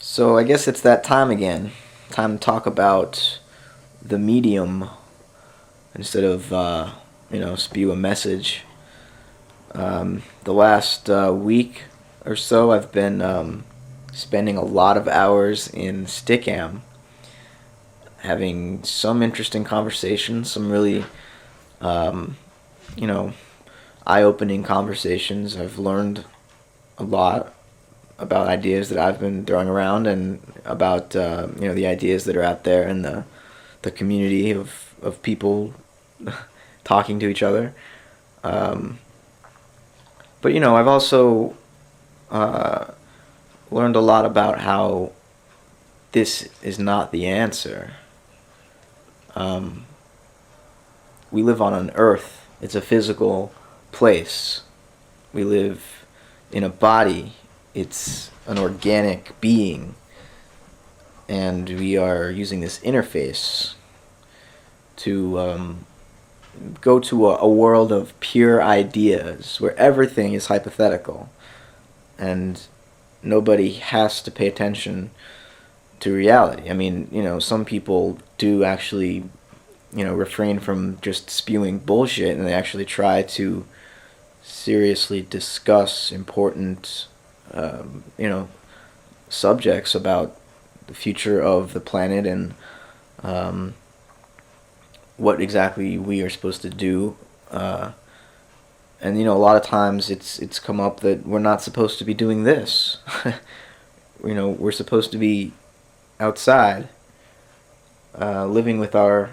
So I guess it's that time again. Time to talk about the medium instead of spew a message. The last week or so, I've been spending a lot of hours in Stickam, having some interesting conversations, some really um, you know eye-opening conversations. I've learned a lot about ideas that I've been throwing around and about the ideas that are out there in the community of people talking to each other. Um, but I've also uh, learned a lot about how this is not the answer. Um, we live on an earth. It's a physical place. We live in a body. It's an organic being, and we are using this interface to go to a world of pure ideas where everything is hypothetical and nobody has to pay attention to reality. I mean, some people do actually, refrain from just spewing bullshit, and they actually try to seriously discuss important, subjects about the future of the planet and um, what exactly we are supposed to do. And a lot of times it's come up that we're not supposed to be doing this. We're supposed to be outside, living with our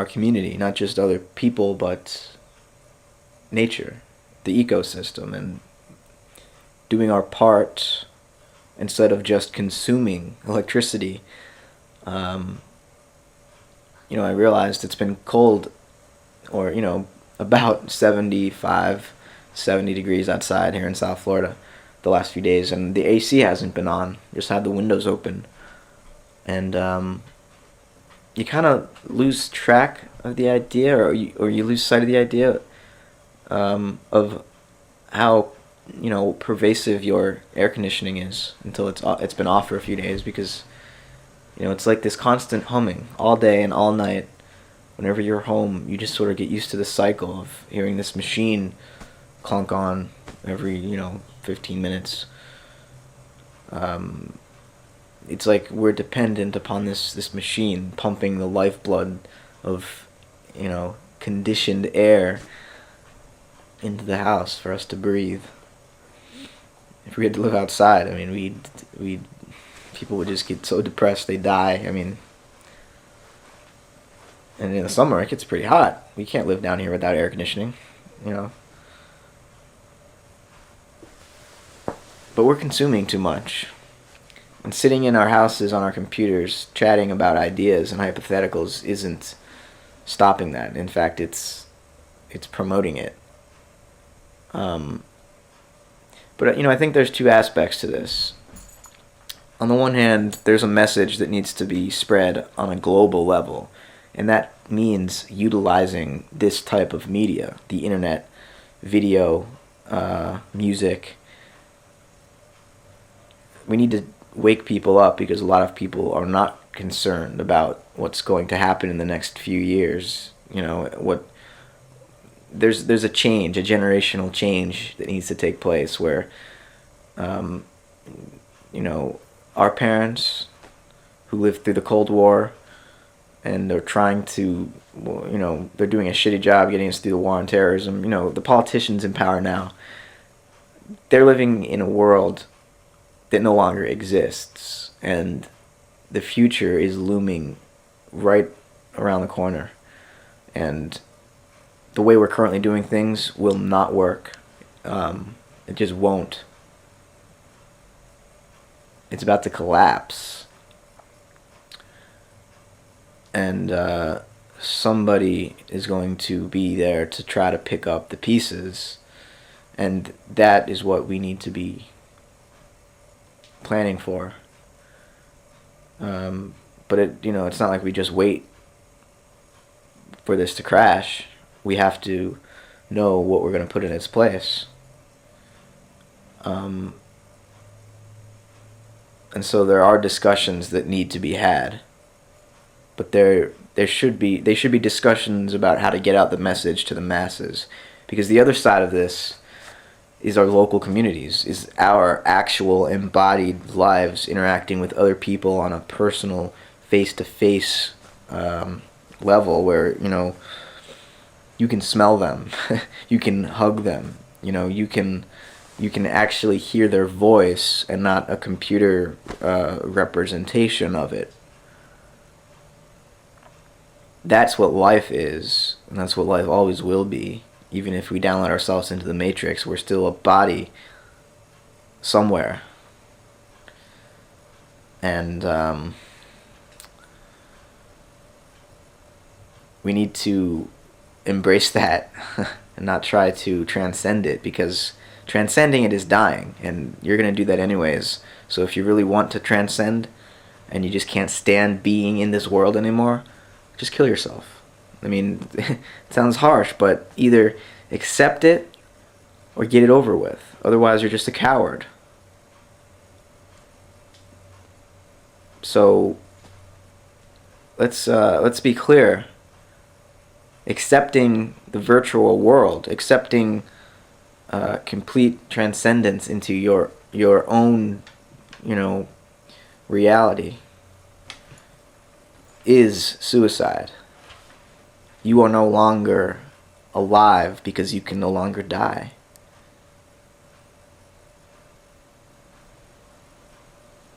community, not just other people, but nature, the ecosystem, and doing our part instead of just consuming electricity. Um, I realized it's been cold, or about 75, 70 degrees outside here in South Florida the last few days, and the AC hasn't been on. Just had the windows open, and you kind of lose track of the idea, or you lose sight of the idea of how pervasive your air conditioning is until it's been off for a few days, because it's like this constant humming all day and all night. Whenever you're home, you just sort of get used to the cycle of hearing this machine clunk on every 15 minutes. Um, it's like we're dependent upon this machine pumping the lifeblood of conditioned air into the house for us to breathe. If we had to live outside, I mean, we people would just get so depressed they die. I mean, and in the summer it gets pretty hot. We can't live down here without air conditioning, you know. But we're consuming too much. And sitting in our houses on our computers chatting about ideas and hypotheticals isn't stopping that. In fact, it's promoting it. But I think there's two aspects to this. On the one hand, there's a message that needs to be spread on a global level, and that means utilizing this type of media, the internet, video, music. We need to wake people up, because a lot of people are not concerned about what's going to happen in the next few years. There's a change, a generational change that needs to take place where, um, our parents who lived through the Cold War and they're trying to, they're doing a shitty job getting us through the war on terrorism. The politicians in power now, they're living in a world that no longer exists, and the future is looming right around the corner, and the way we're currently doing things will not work. It just won't. It's about to collapse, and somebody is going to be there to try to pick up the pieces, and that is what we need to be planning for. But it's not like we just wait for this to crash. We have to know what we're going to put in its place. And so there are discussions that need to be had. But there should be discussions about how to get out the message to the masses, because the other side of this is our local communities, is our actual embodied lives interacting with other people on a personal, face-to-face level, where you can smell them, you can hug them, you can actually hear their voice and not a computer representation of it. That's what life is, and that's what life always will be. Even if we download ourselves into the Matrix, we're still a body somewhere. And we need to embrace that and not try to transcend it, because transcending it is dying, and you're going to do that anyways. So if you really want to transcend and you just can't stand being in this world anymore, just kill yourself. I mean, it sounds harsh, but either accept it or get it over with. Otherwise, you're just a coward. So let's be clear. Accepting the virtual world, accepting complete transcendence into your own, reality, is suicide. You are no longer alive because you can no longer die.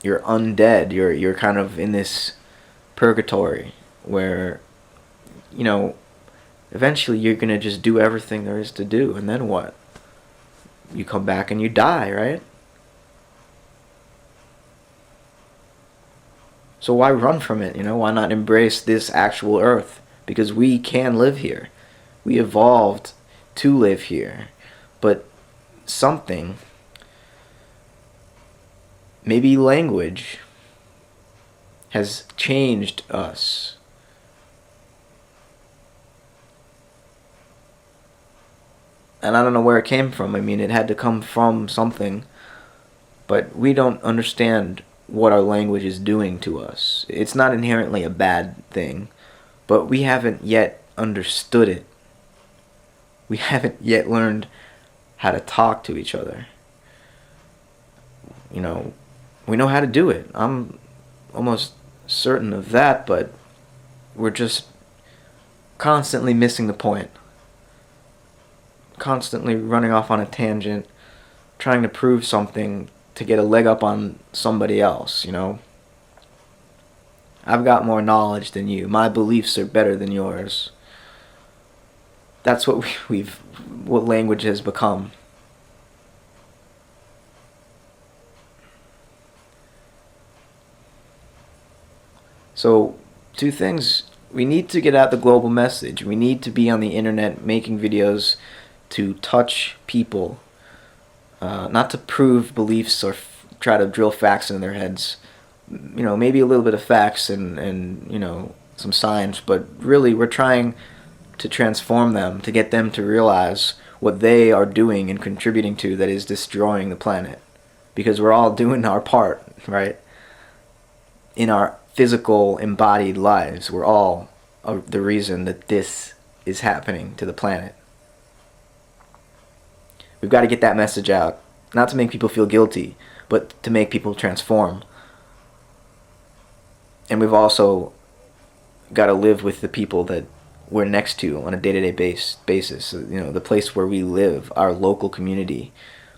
You're undead. You're kind of in this purgatory where, eventually you're going to just do everything there is to do, and then what? You come back and you die, right? So why run from it? Why not embrace this actual earth? Because we can live here. We evolved to live here. But something, maybe language, has changed us. And I don't know where it came from. I mean, it had to come from something. But we don't understand what our language is doing to us. It's not inherently a bad thing, but we haven't yet understood it. We haven't yet learned how to talk to each other. We know how to do it. I'm almost certain of that, but we're just constantly missing the point. Constantly running off on a tangent, trying to prove something to get a leg up on somebody else, I've got more knowledge than you. My beliefs are better than yours. That's what what language has become. So, two things. We need to get out the global message. We need to be on the internet making videos to touch people. Not to prove beliefs or try to drill facts in their heads. Maybe a little bit of facts and some science, but really we're trying to transform them, to get them to realize what they are doing and contributing to that is destroying the planet. Because we're all doing our part, right? In our physical, embodied lives, we're all the reason that this is happening to the planet. We've got to get that message out. Not to make people feel guilty, but to make people transform. And we've also got to live with the people that we're next to on a day-to-day basis. The place where we live, our local community,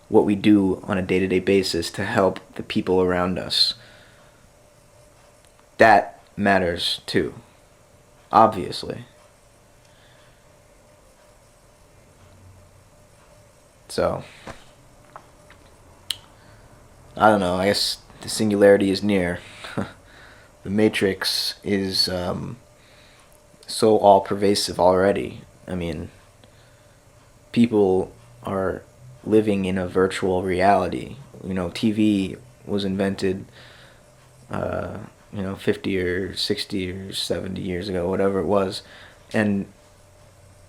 what we do on a day-to-day basis to help the people around us. That matters too, obviously. So, I don't know, I guess the singularity is near. The Matrix is so all-pervasive already. I mean, people are living in a virtual reality. TV was invented, 50 or 60 or 70 years ago, whatever it was. And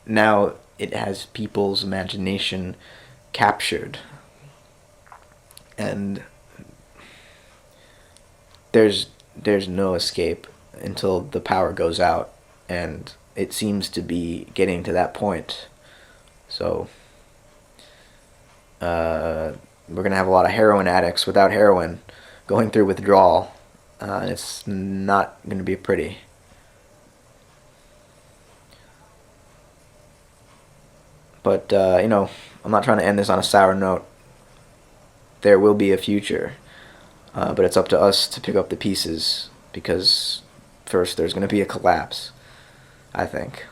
now it has people's imagination captured. And there's no escape until the power goes out, and it seems to be getting to that point. So we're gonna have a lot of heroin addicts without heroin going through withdrawal, and it's not gonna be pretty. But I'm not trying to end this on a sour note. There will be a future, but it's up to us to pick up the pieces, because first there's going to be a collapse, I think.